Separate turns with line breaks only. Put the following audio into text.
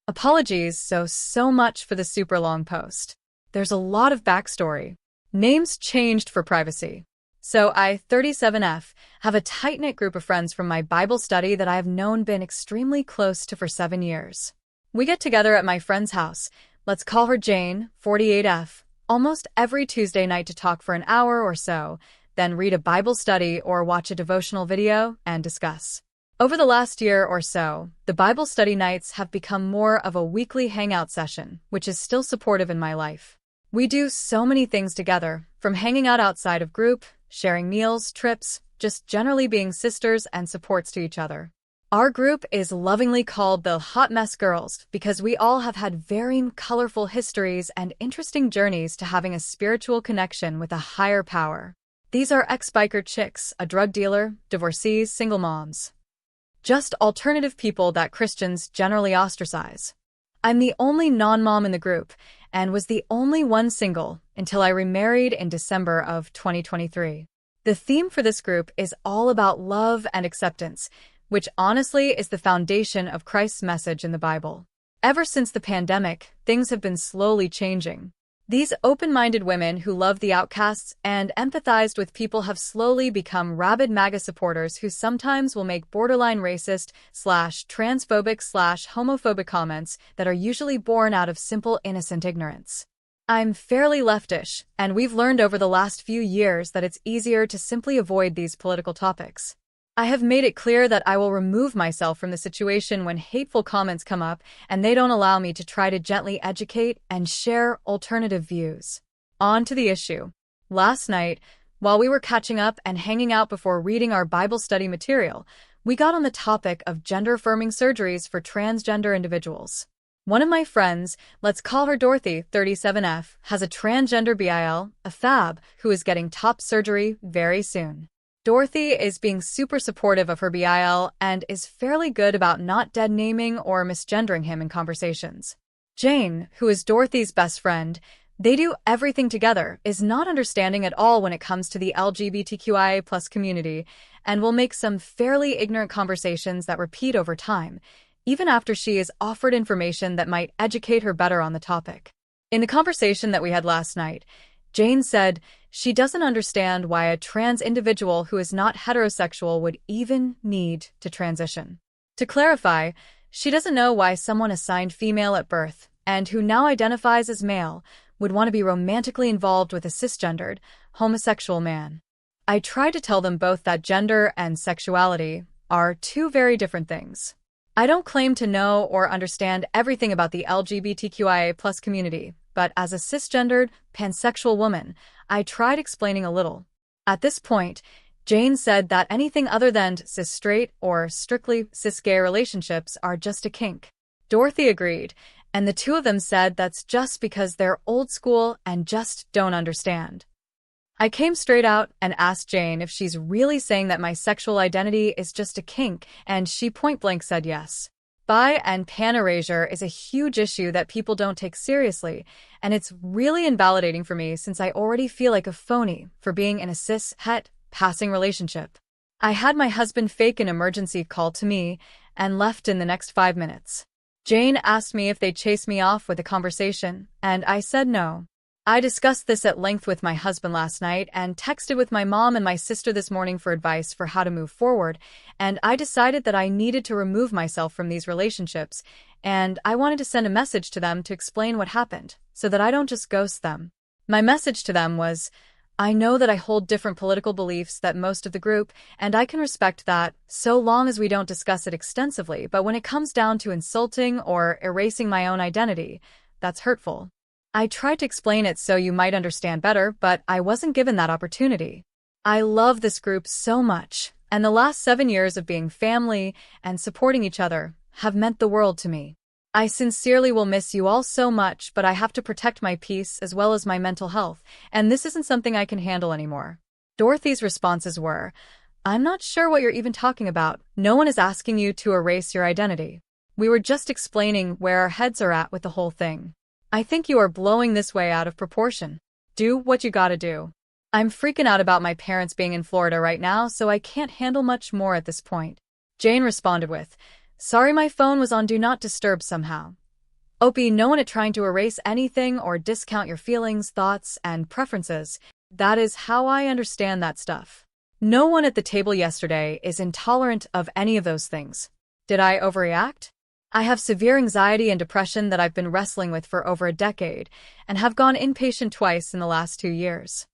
Apologies so much for the super long post. There's a lot of backstory. Names changed for privacy. So I, 37F, have a tight-knit group of friends from my Bible study that I have been extremely close to for 7 years. We get together at my friend's house, let's call her Jane, 48F, almost every Tuesday night to talk for an hour or so, then read a Bible study or watch a devotional video and discuss. Over the last year or so, the Bible study nights have become more of a weekly hangout session, which is still supportive in my life. We do so many things together, from hanging out outside of group, sharing meals, trips, just generally being sisters and supports to each other. Our group is lovingly called the Hot Mess Girls because we all have had varying colorful histories and interesting journeys to having a spiritual connection with a higher power. These are ex-biker chicks, a drug dealer, divorcees, single moms. Just alternative people that Christians generally ostracize. I'm the only non-mom in the group and was the only one single until I remarried in December of 2023. The theme for this group is all about love and acceptance, which honestly is the foundation of Christ's message in the Bible. Ever since the pandemic, things have been slowly changing. These open-minded women who love the outcasts and empathized with people have slowly become rabid MAGA supporters who sometimes will make borderline racist/transphobic/homophobic comments that are usually born out of simple innocent ignorance. I'm fairly leftish, and we've learned over the last few years that it's easier to simply avoid these political topics. I have made it clear that I will remove myself from the situation when hateful comments come up and they don't allow me to try to gently educate and share alternative views. On to the issue. Last night, while we were catching up and hanging out before reading our Bible study material, we got on the topic of gender-affirming surgeries for transgender individuals. One of my friends, let's call her Dorothy, 37F, has a transgender BIL, a fab, who is getting top surgery very soon. Dorothy is being super supportive of her BIL and is fairly good about not dead-naming or misgendering him in conversations. Jane, who is Dorothy's best friend, they do everything together, is not understanding at all when it comes to the LGBTQIA+ community, and will make some fairly ignorant conversations that repeat over time, even after she is offered information that might educate her better on the topic. In the conversation that we had last night, Jane said she doesn't understand why a trans individual who is not heterosexual would even need to transition. To clarify, she doesn't know why someone assigned female at birth and who now identifies as male would want to be romantically involved with a cisgendered, homosexual man. I tried to tell them both that gender and sexuality are two very different things. I don't claim to know or understand everything about the LGBTQIA+ community, but as a cisgendered, pansexual woman, I tried explaining a little. At this point, Jane said that anything other than cis-straight or strictly cis-gay relationships are just a kink. Dorothy agreed, and the two of them said that's just because they're old school and just don't understand. I came straight out and asked Jane if she's really saying that my sexual identity is just a kink, and she point-blank said yes. Bi and pan erasure is a huge issue that people don't take seriously, and it's really invalidating for me since I already feel like a phony for being in a cis-het passing relationship. I had my husband fake an emergency call to me and left in the next 5 minutes. Jane asked me if they'd chase me off with a conversation, and I said no. I discussed this at length with my husband last night and texted with my mom and my sister this morning for advice for how to move forward, and I decided that I needed to remove myself from these relationships, and I wanted to send a message to them to explain what happened, so that I don't just ghost them. My message to them was, I know that I hold different political beliefs than most of the group, and I can respect that, so long as we don't discuss it extensively, but when it comes down to insulting or erasing my own identity, that's hurtful. I tried to explain it so you might understand better, but I wasn't given that opportunity. I love this group so much, and the last 7 years of being family and supporting each other have meant the world to me. I sincerely will miss you all so much, but I have to protect my peace as well as my mental health, and this isn't something I can handle anymore. Dorothy's responses were, I'm not sure what you're even talking about. No one is asking you to erase your identity. We were just explaining where our heads are at with the whole thing. I think you are blowing this way out of proportion. Do what you gotta do. I'm freaking out about my parents being in Florida right now, so I can't handle much more at this point. Jane responded with, Sorry my phone was on Do Not Disturb somehow. OP, no one at trying to erase anything or discount your feelings, thoughts, and preferences. That is how I understand that stuff. No one at the table yesterday is intolerant of any of those things. Did I overreact? I have severe anxiety and depression that I've been wrestling with for over a decade and have gone inpatient twice in the last 2 years.